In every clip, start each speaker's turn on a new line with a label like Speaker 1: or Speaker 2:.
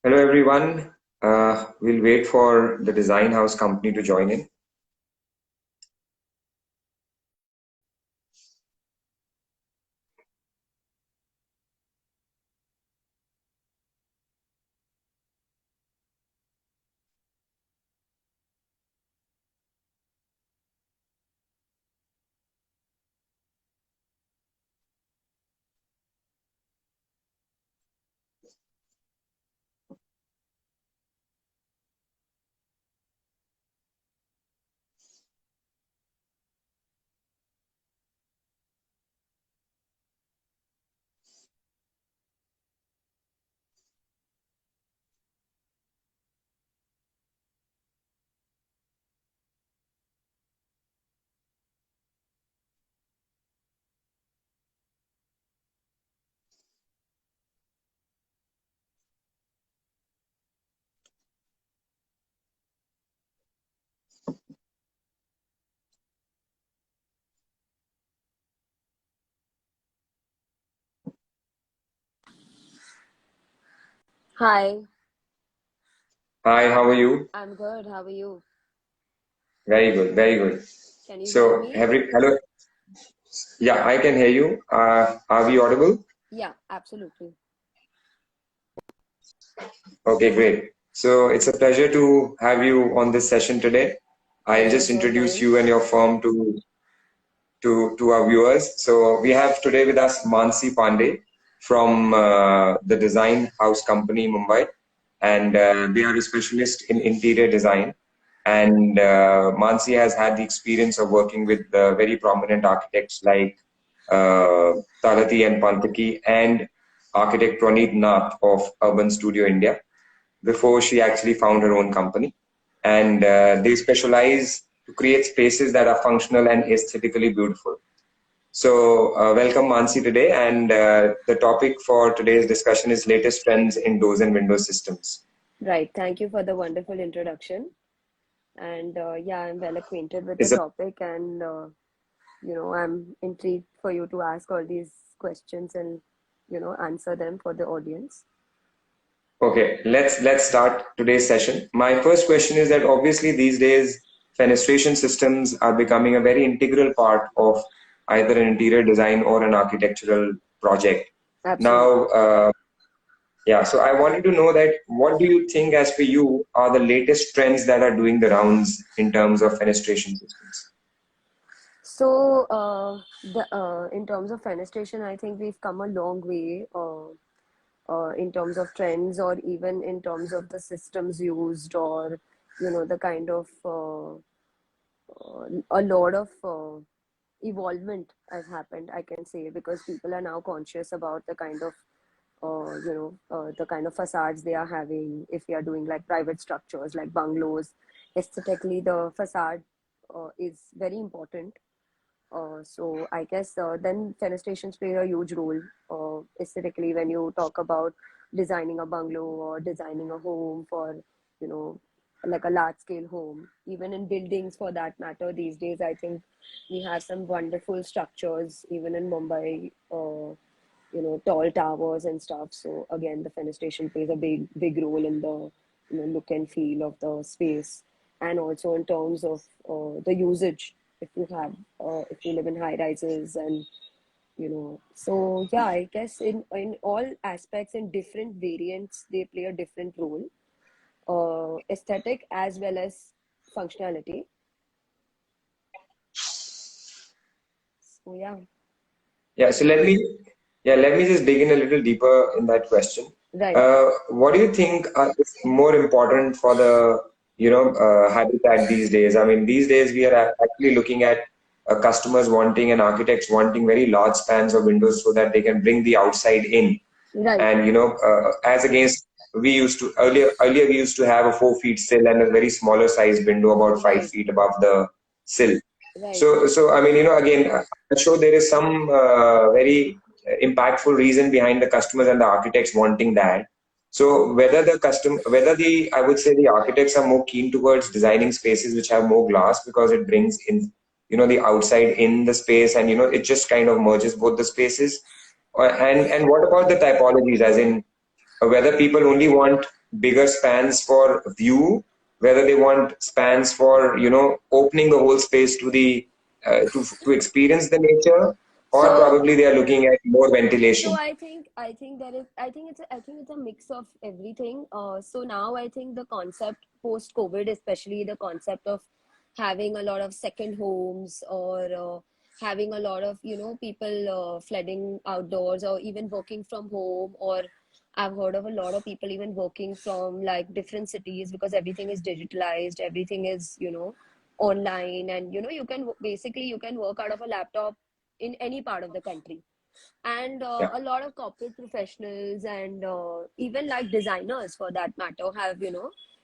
Speaker 1: Hello, everyone. We'll wait for the design house company to join in.
Speaker 2: Hi,
Speaker 1: Hi, how are you?
Speaker 2: I'm good. How are you?
Speaker 1: Very good, very good.
Speaker 2: Can you hear
Speaker 1: So,
Speaker 2: me?
Speaker 1: hello. Yeah, I can hear you. Are we audible?
Speaker 2: Yeah, absolutely.
Speaker 1: Okay, great. So, it's a pleasure to have you on this session today. I'll
Speaker 2: Pleasure
Speaker 1: just
Speaker 2: is all
Speaker 1: introduce
Speaker 2: mine.
Speaker 1: you and your firm to our viewers. So, we have today with us Mansi Pandey from the Design House Company, Mumbai, and they are a specialist in interior design. And Mansi has had the experience of working with very prominent architects like Talati and Pantaki and architect Praneeth Nath of Urban Studio India before she actually found her own company. And they specialize to create spaces that are functional and aesthetically beautiful. So, welcome Mansi today. And the topic for today's discussion is latest trends in doors and window systems.
Speaker 2: Right. Thank you for the wonderful introduction. And yeah, I'm well acquainted with the
Speaker 1: Is it
Speaker 2: topic, and I'm intrigued for you to ask all these questions and answer them for the audience.
Speaker 1: okay? Let's start today's session. My first question is that obviously these days fenestration systems are becoming a very integral part of either an interior design or an architectural project. Now,
Speaker 2: Absolutely.
Speaker 1: yeah, so I wanted to know that what do you think, as per you, are the latest trends that are doing the rounds in terms of fenestration systems?
Speaker 2: So, the in terms of fenestration, I think we've come a long way. In terms of trends or even in terms of the systems used or the kind of a lot of evolvement has happened, I can say, because people are now conscious about the kind of the kind of facades they are having. If they are doing like private structures like bungalows, aesthetically the facade is very important. So I guess then fenestrations play a huge role aesthetically when you talk about designing a bungalow or designing a home for, you know, like a large scale home. Even in buildings for that matter, these days I think we have some wonderful structures, even in Mumbai, tall towers and stuff. So again, the fenestration plays a big role in the look and feel of the space, and also in terms of the usage. If you live in high rises and so yeah, I guess in all aspects, in different variants, they play a different role, aesthetic as well as functionality. So yeah.
Speaker 1: Yeah, so let me just dig in a little deeper in that question.
Speaker 2: Right.
Speaker 1: What do you think is more important for the, habitat these days? I mean, these days we are actually looking at customers wanting and architects wanting very large spans of windows so that they can bring the outside in.
Speaker 2: Right.
Speaker 1: And as against we used to earlier we used to have a 4 feet sill and a very smaller size window about five
Speaker 2: Right.
Speaker 1: feet above the sill.
Speaker 2: Right.
Speaker 1: So I mean, again, I'm sure there is some very impactful reason behind the customers and the architects wanting that. So whether the, I would say the architects are more keen towards designing spaces which have more glass because it brings in, the outside in the space, and it just kind of merges both the spaces. And what about the typologies, as in whether people only want bigger spans for view, whether they want spans for, opening the whole space to the to experience the nature, or
Speaker 2: So
Speaker 1: probably they are looking at more
Speaker 2: So
Speaker 1: ventilation.
Speaker 2: I think there is I think it's a mix of everything. So now I think the concept post COVID, especially the concept of having a lot of second homes, or having a lot of people flooding outdoors, or even working from home, or I've heard of a lot of people even working from like different cities because everything is digitalized, everything is online, and you can work out of a laptop in any part of the country. And
Speaker 1: Yeah.
Speaker 2: a lot of corporate professionals, and even like designers for that matter, have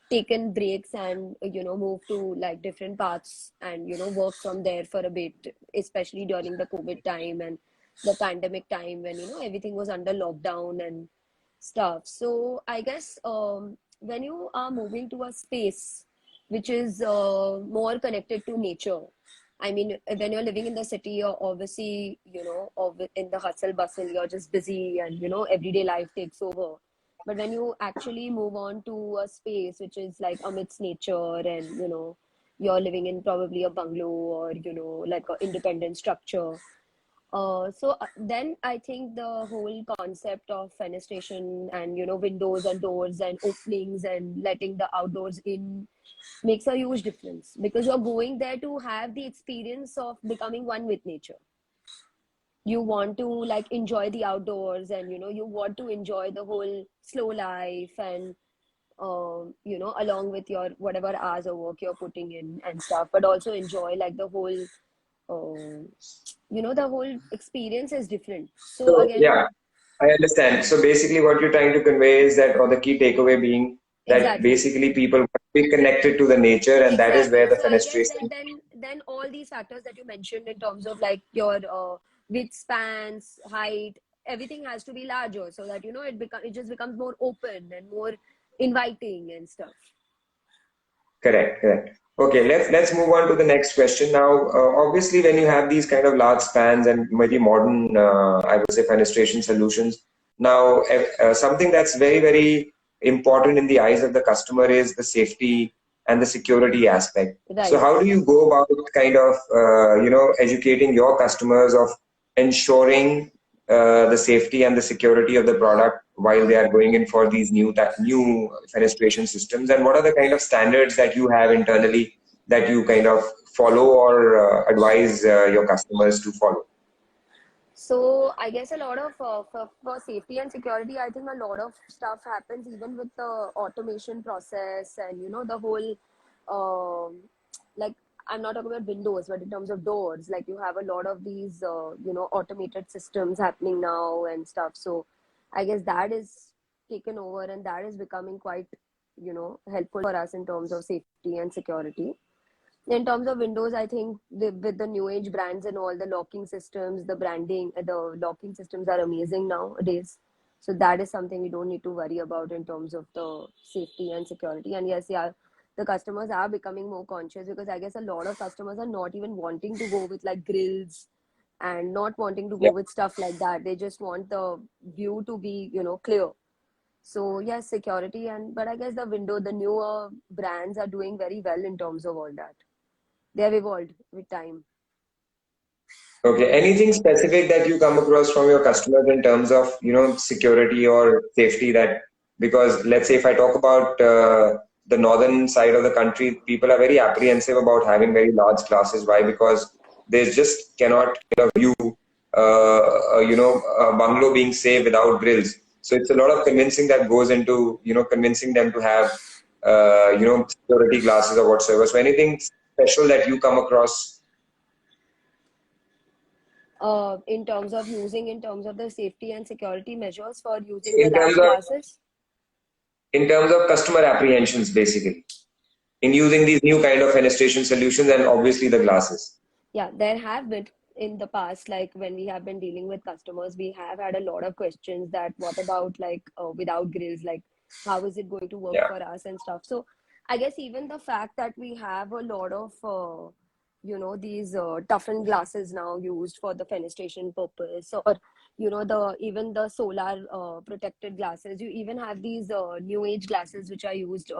Speaker 2: taken breaks and moved to like different paths, and work from there for a bit, especially during the COVID time and the pandemic time, when everything was under lockdown and stuff. So I guess when you are moving to a space which is more connected to nature, I mean, when you're living in the city, you're obviously, in the hustle bustle, you're just busy, and, everyday life takes over. But when you actually move on to a space which is like amidst nature, and, you're living in probably a bungalow, or, like an independent structure. So then I think the whole concept of fenestration and, windows and doors and openings and letting the outdoors in makes a huge difference, because you're going there to have the experience of becoming one with nature. You want to like enjoy the outdoors, and you want to enjoy the whole slow life, and along with your whatever hours of work you're putting in and stuff, but also enjoy like um, the whole experience is different. So
Speaker 1: So
Speaker 2: again,
Speaker 1: yeah, I understand. So basically, what you're trying to convey is that, or the key takeaway being that
Speaker 2: exactly.
Speaker 1: basically people want to be connected to the nature, and that is where
Speaker 2: Exactly.
Speaker 1: the
Speaker 2: So I guess that
Speaker 1: fenestration.
Speaker 2: then all these factors that you mentioned in terms of like your width, spans, height, everything has to be larger, so that it just becomes more open and more inviting and stuff.
Speaker 1: Correct, correct. Okay, let's move on to the next question now. Obviously, when you have these kind of large spans and very modern, I would say, fenestration solutions, now something that's very, very important in the eyes of the customer is the safety and the security aspect. So,
Speaker 2: Right.
Speaker 1: how do you go about kind of, educating your customers of ensuring the safety and the security of the product while they are going in for these new fenestration systems, and what are the kind of standards that you have internally that you kind of follow or advise your customers to follow?
Speaker 2: So I guess a lot of for safety and security, I think a lot of stuff happens even with the automation process, and the whole um, like, I'm not talking about windows, but in terms of doors, like you have a lot of these automated systems happening now and stuff. So I guess that is taken over, and that is becoming quite helpful for us in terms of safety and security. In terms of windows, I think with the new age brands and all, the locking systems, the branding, the locking systems are amazing nowadays. So that is something we don't need to worry about in terms of the safety and security. And yes, yeah, the customers are becoming more conscious, because I guess a lot of customers are not even wanting to go with like grills and not wanting to go
Speaker 1: Yeah.
Speaker 2: with stuff like that. They just want the view to be, clear. So yes, security, but I guess the newer brands are doing very well in terms of all that. They have evolved with time.
Speaker 1: Okay, anything specific that you come across from your customers in terms of, security or safety, that because let's say if I talk about the northern side of the country, people are very apprehensive about having very large classes. Why? Because they just cannot view, a bungalow being safe without grills. So it's a lot of convincing that goes into, convincing them to have, security glasses or whatsoever. So anything special that you come across
Speaker 2: In terms of the safety and security measures for using the
Speaker 1: in terms
Speaker 2: large
Speaker 1: of
Speaker 2: glasses.
Speaker 1: customer apprehensions, basically, in using these new kind of fenestration solutions and obviously the glasses.
Speaker 2: Yeah, there have been in the past, like when we have been dealing with customers, we have had a lot of questions that what about like without grills, like how is it going to work
Speaker 1: Yeah.
Speaker 2: for us and stuff. So I guess even the fact that we have a lot of these toughened glasses now used for the fenestration purpose, or the even the solar protected glasses. You even have these new age glasses which are used.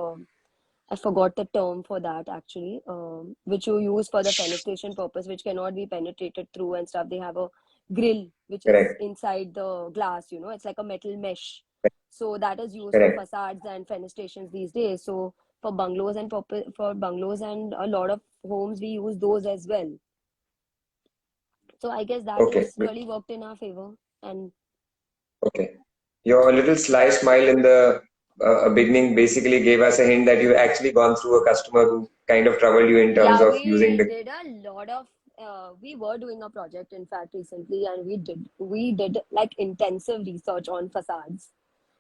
Speaker 2: I forgot the term for that actually, which you use for the fenestration purpose, which cannot be penetrated through and stuff. They have a grill which is
Speaker 1: Correct.
Speaker 2: inside the glass. It's like a metal mesh. So that is used for
Speaker 1: Correct.
Speaker 2: facades and fenestrations these days. So for bungalows and for bungalows and a lot of homes, we use those as well. So I guess that
Speaker 1: Okay.
Speaker 2: has really worked in our favor. And
Speaker 1: Okay. Your little sly smile in the beginning basically gave us a hint that you actually gone through a customer who kind of troubled you in terms
Speaker 2: yeah,
Speaker 1: of using
Speaker 2: we
Speaker 1: the.
Speaker 2: did a lot of we were doing a project in fact recently, and we did like intensive research on facades,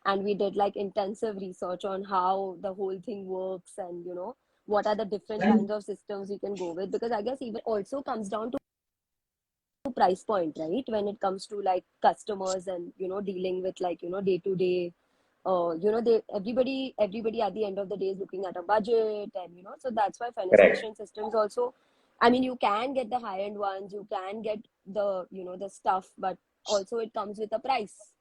Speaker 2: and we did like intensive research on how the whole thing works, and what are the different kinds of systems we can go with, because I guess even also comes down to price point, right? When it comes to like customers and dealing with like day to day, they everybody at the end of the day is looking at a budget, and so that's why
Speaker 1: Correct.
Speaker 2: fenestration systems also, I mean, you can get the high end ones, you can get the the stuff, but also it comes with a price.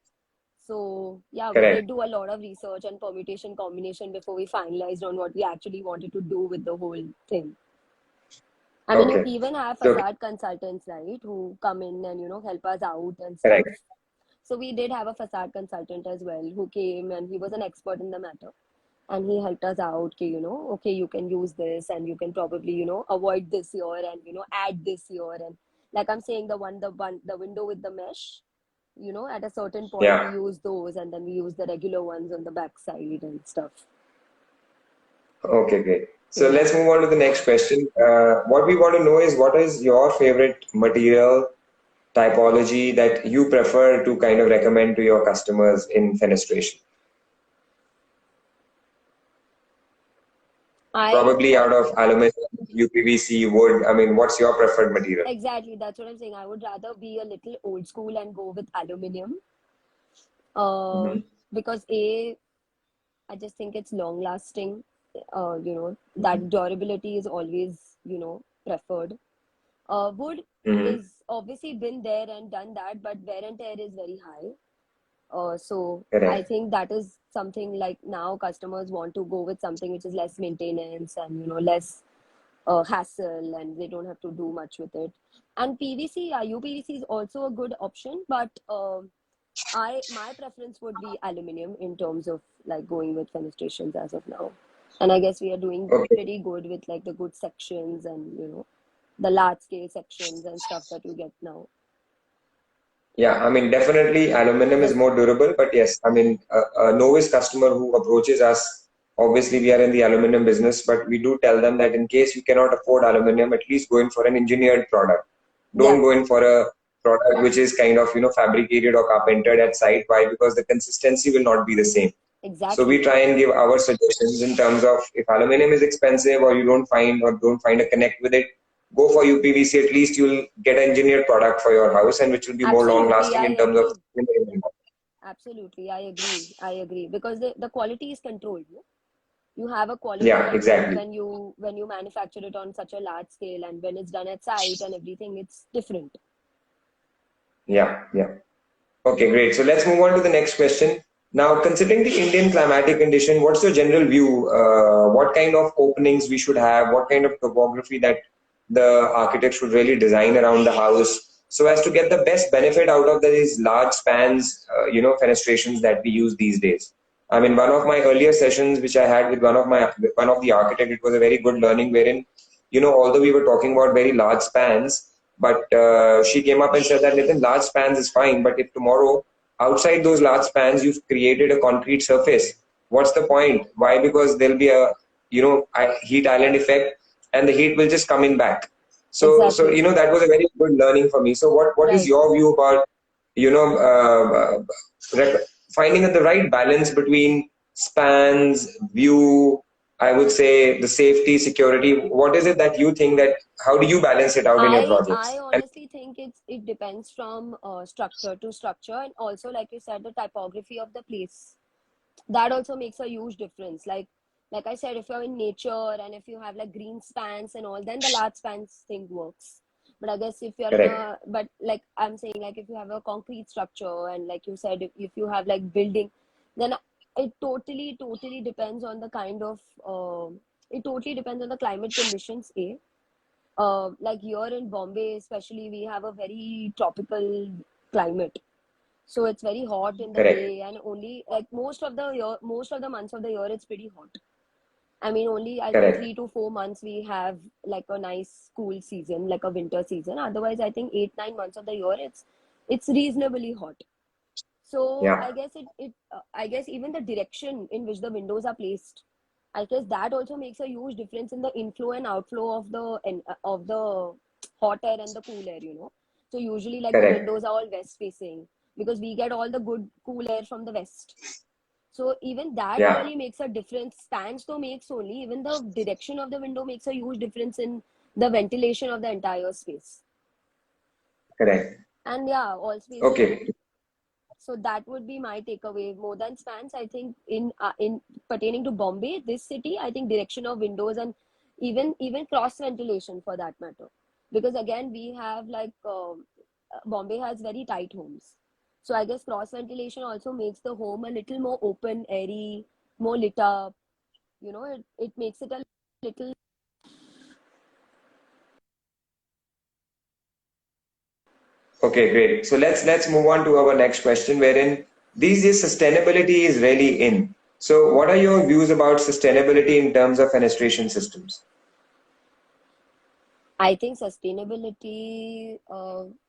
Speaker 2: So yeah, we
Speaker 1: Correct.
Speaker 2: did do a lot of research and permutation combination before we finalized on what we actually wanted to do with the whole thing. I mean, you
Speaker 1: Okay.
Speaker 2: even have
Speaker 1: So
Speaker 2: facade consultants, right, who come in and, help us out and stuff.
Speaker 1: correct.
Speaker 2: So we did have a facade consultant as well who came, and he was an expert in the matter. And he helped us out, okay, okay, you can use this and you can probably, avoid this here and, add this here. And like I'm saying, the window with the mesh, at a certain point we
Speaker 1: Yeah.
Speaker 2: use those, and then we use the regular ones on the back side and stuff.
Speaker 1: Okay, great. So
Speaker 2: Yeah.
Speaker 1: let's move on to the next question. What we want to know is what is your favorite material typology that you prefer to kind of recommend to your customers in fenestration?
Speaker 2: I
Speaker 1: Probably out of aluminum, UPVC, wood. I mean, what's your preferred material?
Speaker 2: Exactly, that's what I'm saying. I would rather be a little old school and go with aluminum.
Speaker 1: Hmm.
Speaker 2: Because I just think it's long lasting. That durability is always, preferred. Wood
Speaker 1: Hmm.
Speaker 2: is obviously been there and done that, but wear and tear is very high. So I
Speaker 1: Correct.
Speaker 2: think that is something like now customers want to go with something which is less maintenance and less hassle, and they don't have to do much with it. And PVC, yeah, UPVC is also a good option, but my preference would be aluminum in terms of like going with fenestrations as of now. And I guess we are doing
Speaker 1: Okay.
Speaker 2: pretty good with like the good sections and the large scale sections and stuff that you get now.
Speaker 1: Yeah, I mean, definitely aluminum is
Speaker 2: Yes,
Speaker 1: more durable, but yes, I mean, a novice customer who approaches us, obviously we are in the aluminum business, but we do tell them that in case you cannot afford aluminum, at least go in for an engineered product.
Speaker 2: yeah,
Speaker 1: Don't go in for a product which is kind of, fabricated or carpentered at site. Why? Because the consistency will not be the same. So we
Speaker 2: exactly.
Speaker 1: try and give our suggestions in terms of if aluminum is expensive or you don't find a connect with it, go for UPVC. At least you'll get an engineered product for your house and which will be more long
Speaker 2: Absolutely,
Speaker 1: lasting
Speaker 2: I
Speaker 1: in terms of.
Speaker 2: agree. Absolutely, I agree. I agree because the quality is controlled. No? You have a quality
Speaker 1: Yeah,
Speaker 2: control
Speaker 1: exactly.
Speaker 2: when you manufacture it on such a large scale, and when it's done at site and everything, it's different.
Speaker 1: Yeah, yeah. Okay, great. So let's move on to the next question. Now, considering the Indian climatic condition, what's your general view? What kind of openings we should have? What kind of topography that the architect should really design around the house so as to get the best benefit out of these large spans, fenestrations that we use these days? I mean, one of my earlier sessions, which I had with one of the architect, it was a very good learning wherein, although we were talking about very large spans, but she came up and said that Nitin, large spans is fine, but if tomorrow outside those large spans you've created a concrete surface, what's the point? Why? Because there'll be a heat island effect, and the heat will just come in back. So
Speaker 2: Exactly.
Speaker 1: that was a very good learning for me. So what is
Speaker 2: Right.
Speaker 1: your view about you know finding the right balance between spans, view, I would say the safety, security. What is it that you think that how do you balance it out in your
Speaker 2: I
Speaker 1: projects? And
Speaker 2: honestly think it depends from structure to structure, and also like you said, the typography of the place. That also makes a huge difference. Like like I said, if you're in nature and if you have like green spans and all, then the large spans thing works. But I guess if you're in
Speaker 1: Correct.
Speaker 2: a, but like I'm saying, like if you have a concrete structure and like you said, if you have like building, then it totally depends on the kind of, it totally depends on the climate conditions, A. Like here in Bombay, especially, we have a very tropical climate. So it's very hot in the
Speaker 1: Correct.
Speaker 2: day, and only like most of the year, most of the months of the year, it's pretty hot. I mean, only I think
Speaker 1: Correct.
Speaker 2: 3 to 4 months we have like a nice cool season, like a winter season. Otherwise, I think 8 9 months of the year it's reasonably hot. So
Speaker 1: Yeah.
Speaker 2: I guess even the direction in which the windows are placed, I guess that also makes a huge difference in the inflow and outflow of the hot air and the cool air, you know. So usually like the
Speaker 1: Correct.
Speaker 2: windows are all west facing because we get all the good cool air from the west. So even that
Speaker 1: Yeah.
Speaker 2: really makes a difference. Stance though makes only, even the direction of the window makes a huge difference in the ventilation of the entire space.
Speaker 1: Correct.
Speaker 2: And yeah, all spaces.
Speaker 1: Okay.
Speaker 2: So that would be my takeaway. More than spans, I think in pertaining to Bombay, this city, I think direction of windows and even cross ventilation for that matter. Because again, we have like Bombay has very tight homes, so I guess cross ventilation also makes the home a little more open, airy, more lit up. You know, it makes it a little.
Speaker 1: Okay, great. So let's move on to our next question, wherein these days sustainability is really in. So what are your views about sustainability in terms of fenestration systems?
Speaker 2: I think sustainability,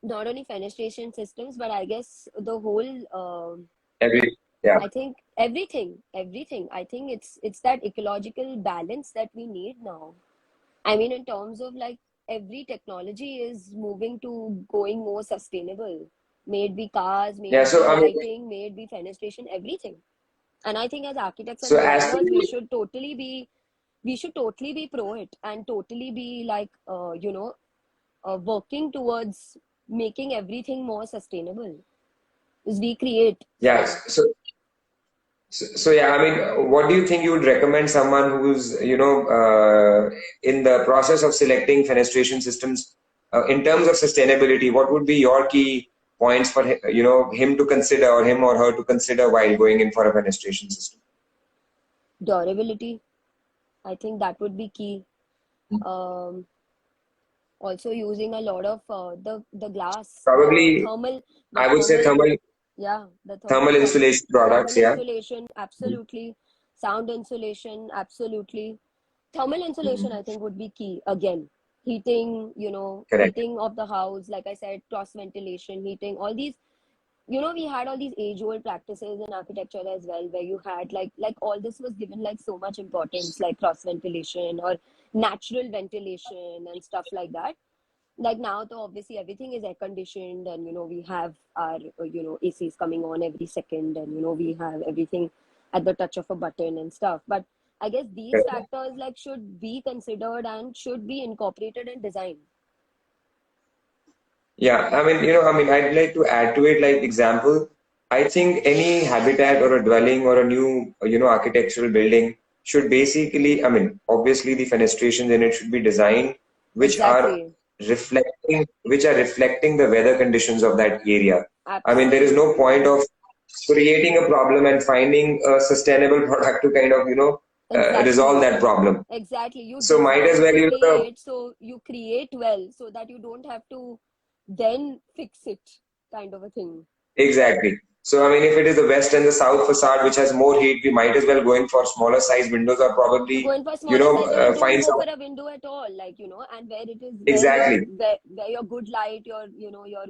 Speaker 2: not only fenestration systems, but I guess the whole.
Speaker 1: Every Yeah.
Speaker 2: I think everything. I think it's that ecological balance that we need now. I mean, in terms of like every technology is moving to going more sustainable. May it be cars, may
Speaker 1: Yeah.
Speaker 2: it be
Speaker 1: So I mean,
Speaker 2: lighting, may it be fenestration, everything. And I think as architects and
Speaker 1: so as per
Speaker 2: designers,
Speaker 1: you,
Speaker 2: we should totally be pro it and totally be like working towards making everything more sustainable. Is we create
Speaker 1: yeah.
Speaker 2: so.
Speaker 1: So yeah, I mean, what do you think you would recommend someone who's, in the process of selecting fenestration systems, in terms of sustainability, what would be your key points for him to consider, or him or her to consider while going in for a fenestration system?
Speaker 2: Durability, I think that would be key. Um, Also using a lot of the glass, the
Speaker 1: Probably,
Speaker 2: thermal, the
Speaker 1: I would say
Speaker 2: thermal,
Speaker 1: thermal
Speaker 2: yeah, the
Speaker 1: thermal insulation products.
Speaker 2: thermal
Speaker 1: Yeah.
Speaker 2: insulation, absolutely. Sound insulation, absolutely. Thermal insulation, I think, would be key. Again, heating,
Speaker 1: Correct.
Speaker 2: heating of the house, like I said, cross ventilation, heating, all these. We had all these age-old practices in architecture as well, where you had like all this was given like so much importance, like cross ventilation or natural ventilation and stuff like that. Like now though obviously everything is air conditioned, and we have our ACs coming on every second, and we have everything at the touch of a button and stuff. But I guess these
Speaker 1: Correct.
Speaker 2: factors like should be considered and should be incorporated in design.
Speaker 1: Yeah, I'd like to add to it, like example, I think any habitat or a dwelling or a new, architectural building should basically, obviously the fenestrations in it should be designed
Speaker 2: Exactly.
Speaker 1: which are reflecting the weather conditions of that area. I mean, there is no
Speaker 2: Absolutely.
Speaker 1: point of creating a problem and finding a sustainable product to kind of, resolve
Speaker 2: Exactly.
Speaker 1: that problem.
Speaker 2: Exactly. You
Speaker 1: So might as
Speaker 2: design
Speaker 1: well,
Speaker 2: to create, so you create well so that you don't have to then fix it, kind of a thing.
Speaker 1: exactly. So, I mean, if it is the west and the south facade, which has more heat, we might as well go in for smaller size windows, or probably,
Speaker 2: Going for smaller size, or don't
Speaker 1: find
Speaker 2: go
Speaker 1: some.
Speaker 2: for a window at all, like, and where it is,
Speaker 1: Exactly.
Speaker 2: where your good light, your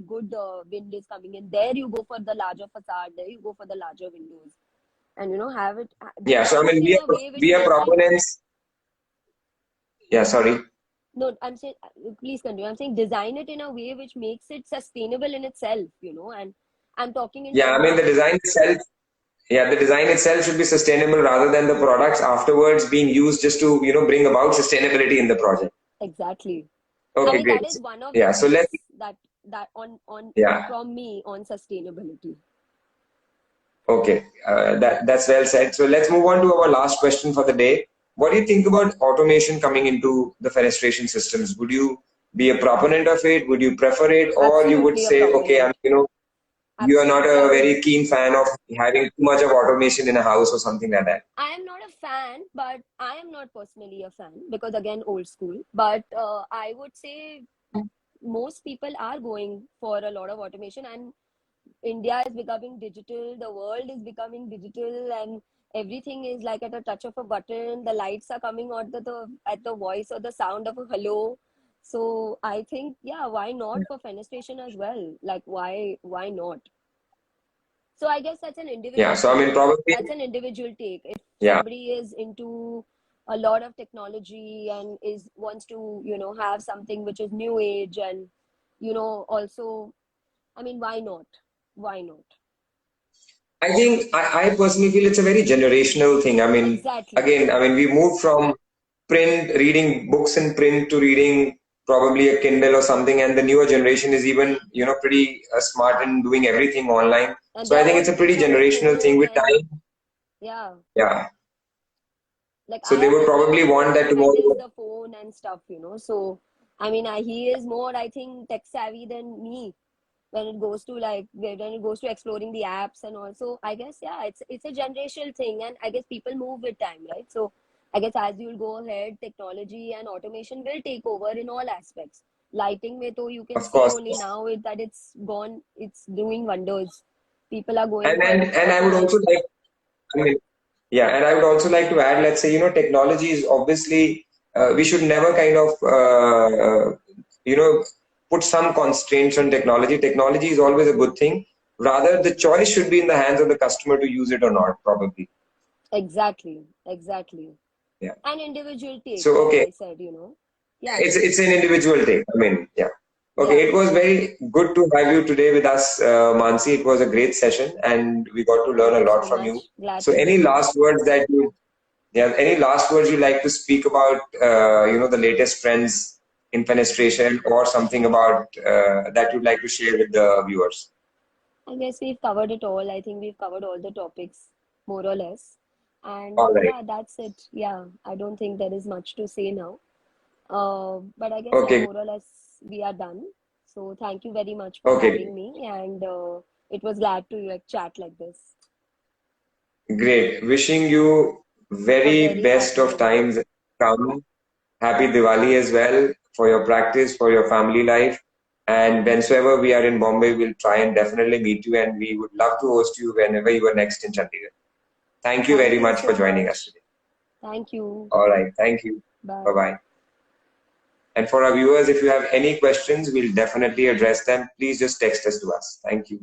Speaker 2: good wind is coming in, there you go for the larger facade, there you go for the larger windows. And, have it,
Speaker 1: Yeah. So, I
Speaker 2: design
Speaker 1: mean,
Speaker 2: it in a way which
Speaker 1: we are
Speaker 2: makes it.
Speaker 1: proponents. Yeah. Sorry.
Speaker 2: No, I'm saying, please continue. I'm saying design it in a way which makes it sustainable in itself, and I'm talking in
Speaker 1: Yeah. I
Speaker 2: terms
Speaker 1: mean,
Speaker 2: of.
Speaker 1: the design itself. Yeah, the design itself should be sustainable rather than the products afterwards being used just to, bring about sustainability in the project.
Speaker 2: Exactly. I
Speaker 1: Okay,
Speaker 2: mean, that
Speaker 1: great.
Speaker 2: is one of the
Speaker 1: Yeah. So let's.
Speaker 2: tips that on
Speaker 1: Yeah.
Speaker 2: from me on sustainability.
Speaker 1: Okay. That's well said. So let's move on to our last question for the day. what do you think about automation coming into the fenestration systems? Would you be a proponent of it? Would you prefer it? Or you would
Speaker 2: Absolutely a
Speaker 1: say, okay,
Speaker 2: proponent.
Speaker 1: you are not
Speaker 2: Absolutely,
Speaker 1: a
Speaker 2: I would.
Speaker 1: very keen fan of having too much of automation in a house or something like that?
Speaker 2: I am not a fan, but I am not personally a fan because again, old school. But I would say most people are going for a lot of automation, and India is becoming digital, the world is becoming digital, and everything is like at a touch of a button. The lights are coming out at the voice or the sound of a hello. So I think, yeah, why not for fenestration as well? Like why not? So I guess that's an
Speaker 1: Yeah.
Speaker 2: individual
Speaker 1: So, I
Speaker 2: take.
Speaker 1: mean, probably,
Speaker 2: That's an individual take. If
Speaker 1: yeah.
Speaker 2: somebody is into a lot of technology and is wants to, have something which is new age and, also, I mean, why not? Why not?
Speaker 1: I think I personally feel it's a very generational thing. I mean,
Speaker 2: Exactly.
Speaker 1: again, I mean, we moved from print, reading books in print to reading probably a Kindle or something, and the newer generation is even, pretty smart in doing everything online.
Speaker 2: And
Speaker 1: So
Speaker 2: they're
Speaker 1: I think
Speaker 2: all
Speaker 1: it's a pretty
Speaker 2: sitting on a
Speaker 1: generational thing
Speaker 2: phone
Speaker 1: with
Speaker 2: and
Speaker 1: time.
Speaker 2: yeah.
Speaker 1: Yeah.
Speaker 2: Like
Speaker 1: So
Speaker 2: I
Speaker 1: they
Speaker 2: have
Speaker 1: would
Speaker 2: a friend
Speaker 1: probably want that
Speaker 2: who handles
Speaker 1: tomorrow.
Speaker 2: the phone and stuff. So I mean, he is more, I think, tech savvy than me when it goes to exploring the apps and also I guess yeah, it's a generational thing, and I guess people move with time, right? So I guess as you'll go ahead, technology and automation will take over in all aspects. Lighting mein to you can
Speaker 1: Of
Speaker 2: see
Speaker 1: course.
Speaker 2: only now that it's gone, it's doing wonders. People are going
Speaker 1: And
Speaker 2: for
Speaker 1: and and I would also
Speaker 2: automatic.
Speaker 1: like, I mean, yeah, and I would also like to add, let's say, technology is obviously, we should never kind of, you know, put some constraints on technology. Technology is always a good thing. Rather, the choice should be in the hands of the customer to use it or not, probably.
Speaker 2: Exactly.
Speaker 1: Yeah.
Speaker 2: An individual take,
Speaker 1: So,
Speaker 2: like
Speaker 1: okay,
Speaker 2: I said. Yeah,
Speaker 1: it's an individual take. I mean, yeah. Okay,
Speaker 2: yeah,
Speaker 1: it was
Speaker 2: yeah.
Speaker 1: very good to have you today with us, Mansi. It was a great session, and we got to learn
Speaker 2: Thank
Speaker 1: a
Speaker 2: you
Speaker 1: lot
Speaker 2: so
Speaker 1: from you.
Speaker 2: much. Glad
Speaker 1: So,
Speaker 2: to
Speaker 1: any
Speaker 2: be here.
Speaker 1: last words that you Yeah, any last words you like to speak about, the latest trends in fenestration or something about that you'd like to share with the viewers?
Speaker 2: I guess we've covered it all. I think we've covered all the topics, more or less. And
Speaker 1: All right.
Speaker 2: yeah, that's it. Yeah, I don't think there is much to say now. But I guess, yeah,
Speaker 1: Okay.
Speaker 2: more or less we are done. So thank you very much for
Speaker 1: Okay.
Speaker 2: having me. And it was glad to like chat like this.
Speaker 1: Great. Wishing you
Speaker 2: A
Speaker 1: very
Speaker 2: very
Speaker 1: best
Speaker 2: happy
Speaker 1: of
Speaker 2: Diwali.
Speaker 1: times come. Happy Diwali as well for your practice, for your family life. And whensoever we are in Bombay, we'll try and definitely meet you, and we would love to host you whenever you are next in Chandigarh. Thank you
Speaker 2: Thank
Speaker 1: very
Speaker 2: you
Speaker 1: much for
Speaker 2: so
Speaker 1: joining us
Speaker 2: much.
Speaker 1: today.
Speaker 2: Thank you.
Speaker 1: All right. Thank you. Bye
Speaker 2: Bye.
Speaker 1: bye. And for our viewers, if you have any questions, we'll definitely address them. Please just text us to us. Thank you.